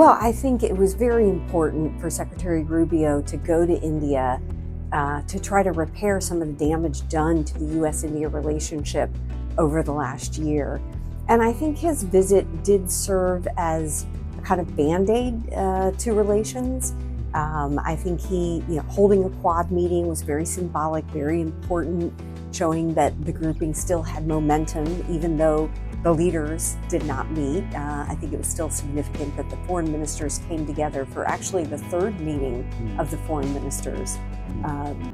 Well, I think it was very important for Secretary Rubio to go to India to try to repair some of the damage done to the U.S. India relationship over the last year. And I think his visit did serve as a kind of Band-Aid to relations. I think holding a Quad meeting was very symbolic, very important, showing that the grouping still had momentum, even though the leaders did not meet. I think it was still significant that the foreign ministers came together for actually the third meeting of the foreign ministers.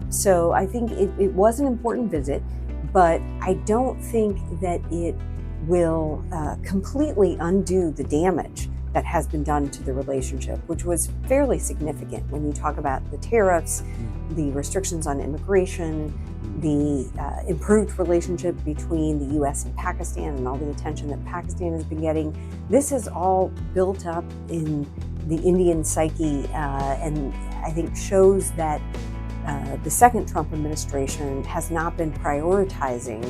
So I think it was an important visit, but I don't think that it will completely undo the damage that has been done to the relationship, which was fairly significant when you talk about the tariffs, the restrictions on immigration, the improved relationship between the U.S. and Pakistan and all the attention that Pakistan has been getting. This has all built up in the Indian psyche and I think shows that the second Trump administration has not been prioritizing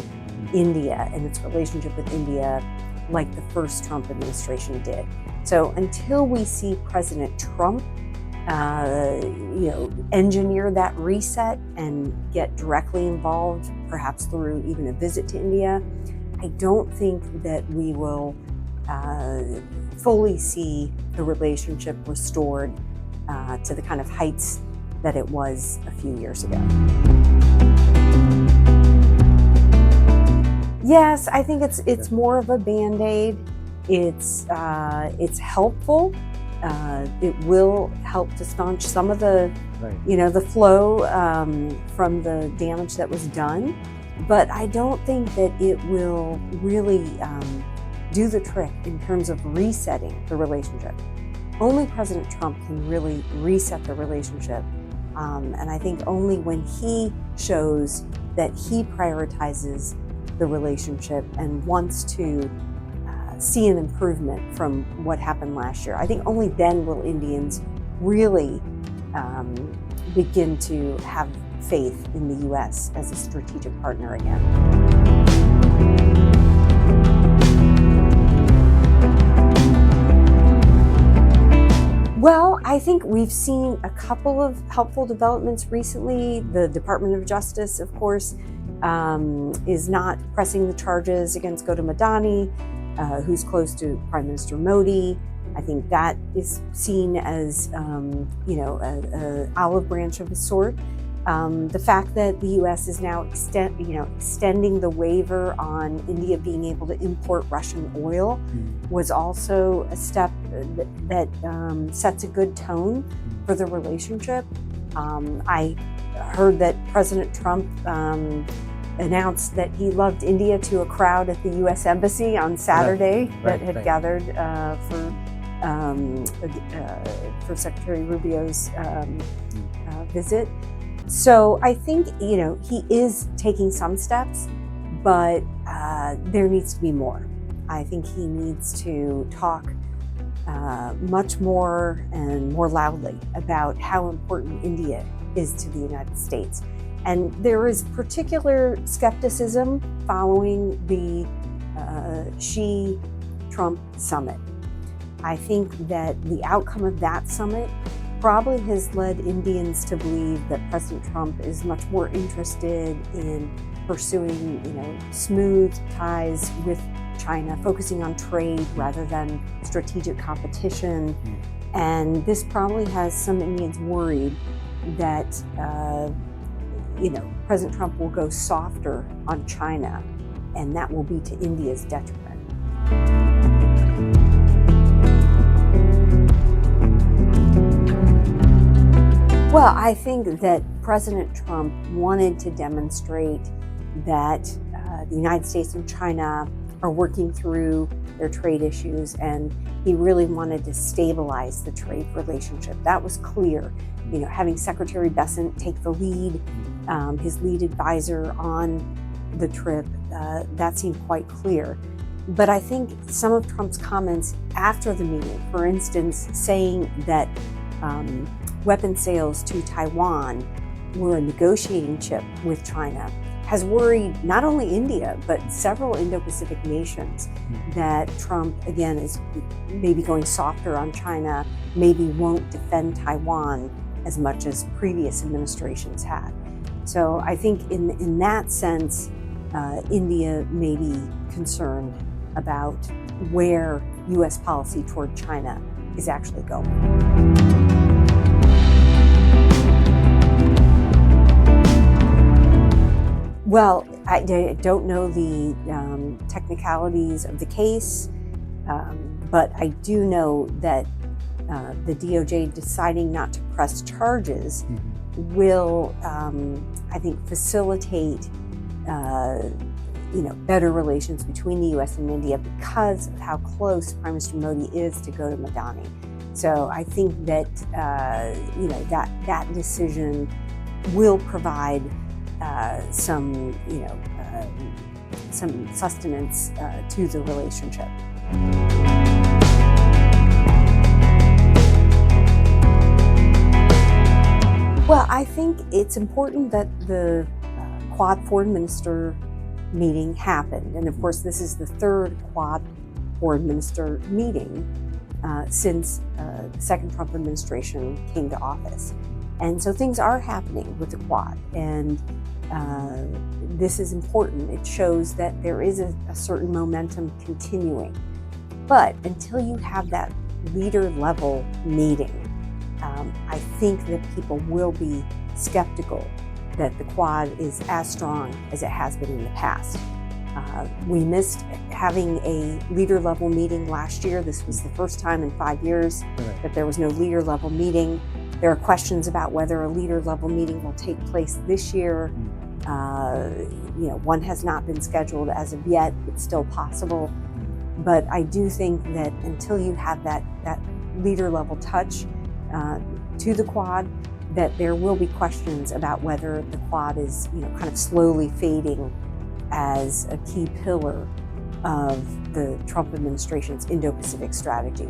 India and its relationship with India like the first Trump administration did. So until we see President Trump engineer that reset and get directly involved, perhaps through even a visit to India, I don't think that we will fully see the relationship restored to the kind of heights that it was a few years ago. Yes, I think it's more of a Band-Aid. It's helpful. It will help to staunch some of the, the flow from the damage that was done. But I don't think that it will really do the trick in terms of resetting the relationship. Only President Trump can really reset the relationship. And I think only when he shows that he prioritizes the relationship and wants to see an improvement from what happened last year. I think only then will Indians really begin to have faith in the U.S. as a strategic partner again. Well, I think we've seen a couple of helpful developments recently. The Department of Justice, of course, is not pressing the charges against Gautam Adani, who's close to Prime Minister Modi. I think that is seen as, an olive branch of a sort. The fact that the U.S. is now extending the waiver on India being able to import Russian oil was also a step that sets a good tone for the relationship. I heard that President Trump announced that he loved India to a crowd at the U.S. Embassy on Saturday that had gathered for Secretary Rubio's visit. So I think, he is taking some steps, but there needs to be more. I think he needs to talk much more and more loudly about how important India is to the United States. And there is particular skepticism following the Xi-Trump summit. I think that the outcome of that summit probably has led Indians to believe that President Trump is much more interested in pursuing, smooth ties with China, focusing on trade rather than strategic competition. And this probably has some Indians worried that, President Trump will go softer on China, and that will be to India's detriment. Well, I think that President Trump wanted to demonstrate that the United States and China are working through their trade issues, and he really wanted to stabilize the trade relationship. That was clear. Having Secretary Bessent take the lead, his lead advisor on the trip, that seemed quite clear. But I think some of Trump's comments after the meeting, for instance, saying that weapon sales to Taiwan were a negotiating chip with China, has worried not only India, but several Indo-Pacific nations that Trump, again, is maybe going softer on China, maybe won't defend Taiwan as much as previous administrations had. So I think in that sense, India may be concerned about where U.S. policy toward China is actually going. Well, I don't know the technicalities of the case, but I do know that the DOJ deciding not to press charges will, I think, facilitate better relations between the U.S. and India because of how close Prime Minister Modi is to Gautam Adani. So I think that that decision will provide some sustenance to the relationship. Well, I think it's important that the Quad Foreign Minister meeting happened. And of course, this is the third Quad Foreign Minister meeting since the second Trump administration came to office. And so things are happening with the Quad. And this is important. It shows that there is a certain momentum continuing. But until you have that leader level meeting, I think that people will be skeptical that the Quad is as strong as it has been in the past. We missed having a leader level meeting last year. This was the first time in 5 years that there was no leader level meeting. There are questions about whether a leader level meeting will take place this year. One has not been scheduled as of yet. It's still possible. But I do think that until you have that leader level touch to the Quad, that there will be questions about whether the Quad is, kind of slowly fading as a key pillar of the Trump administration's Indo-Pacific strategy.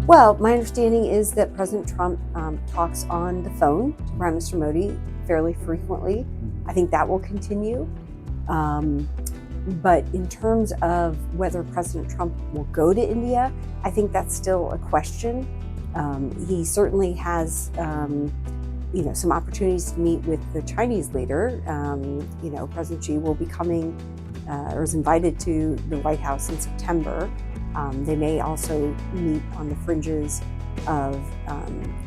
Well, my understanding is that President Trump talks on the phone to Prime Minister Modi fairly frequently. I think that will continue. But in terms of whether President Trump will go to India, I think that's still a question. He certainly has, some opportunities to meet with the Chinese leader. President Xi will be coming or is invited to the White House in September. They may also meet on the fringes of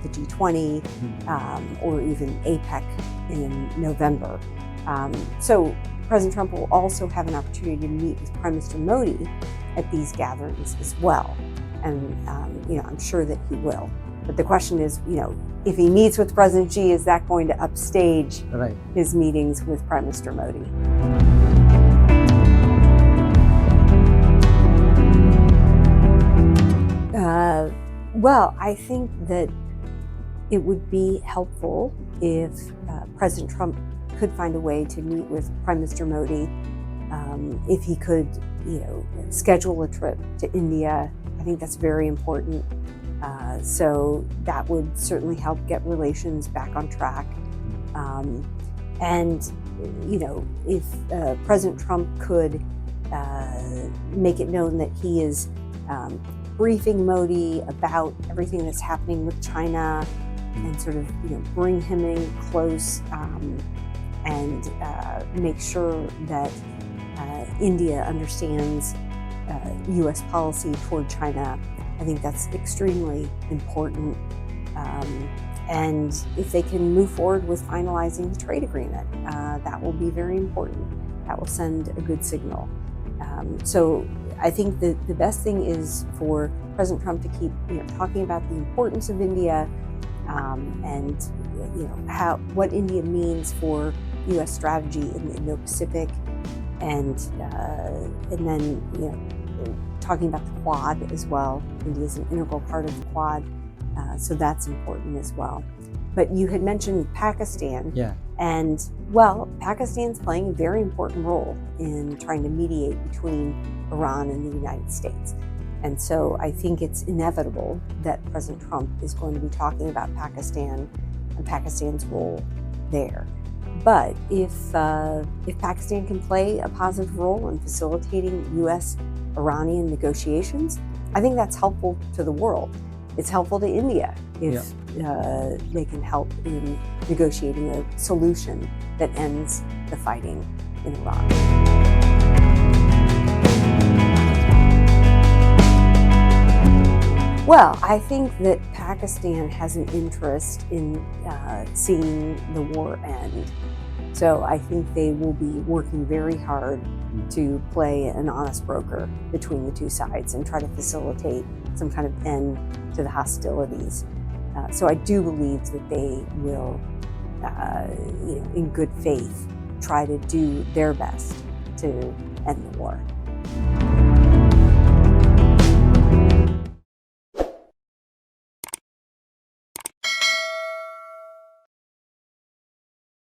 the G20 or even APEC in November. So President Trump will also have an opportunity to meet with Prime Minister Modi at these gatherings as well. And, I'm sure that he will. But the question is, if he meets with President Xi, is that going to upstage his meetings with Prime Minister Modi? Well, I think that it would be helpful if President Trump could find a way to meet with Prime Minister Modi. If he could, schedule a trip to India, I think that's very important. So that would certainly help get relations back on track. If President Trump could make it known that he is briefing Modi about everything that's happening with China and sort of, bring him in close and make sure that India understands U.S. policy toward China. I think that's extremely important. And if they can move forward with finalizing the trade agreement, that will be very important. That will send a good signal. So I think the best thing is for President Trump to keep talking about the importance of India and what India means for U.S. strategy in the Indo-Pacific, and then talking about the Quad as well. India is an integral part of the Quad, so that's important as well. But you had mentioned Pakistan, and Pakistan's playing a very important role in trying to mediate between Iran and the United States. And so I think it's inevitable that President Trump is going to be talking about Pakistan and Pakistan's role there. But if Pakistan can play a positive role in facilitating U.S.-Iranian negotiations, I think that's helpful to the world. It's helpful to India if they can help in negotiating a solution that ends the fighting in Iraq. Well, I think that Pakistan has an interest in seeing the war end. So I think they will be working very hard to play an honest broker between the two sides and try to facilitate some kind of end to the hostilities. So I do believe that they will, in good faith, try to do their best to end the war.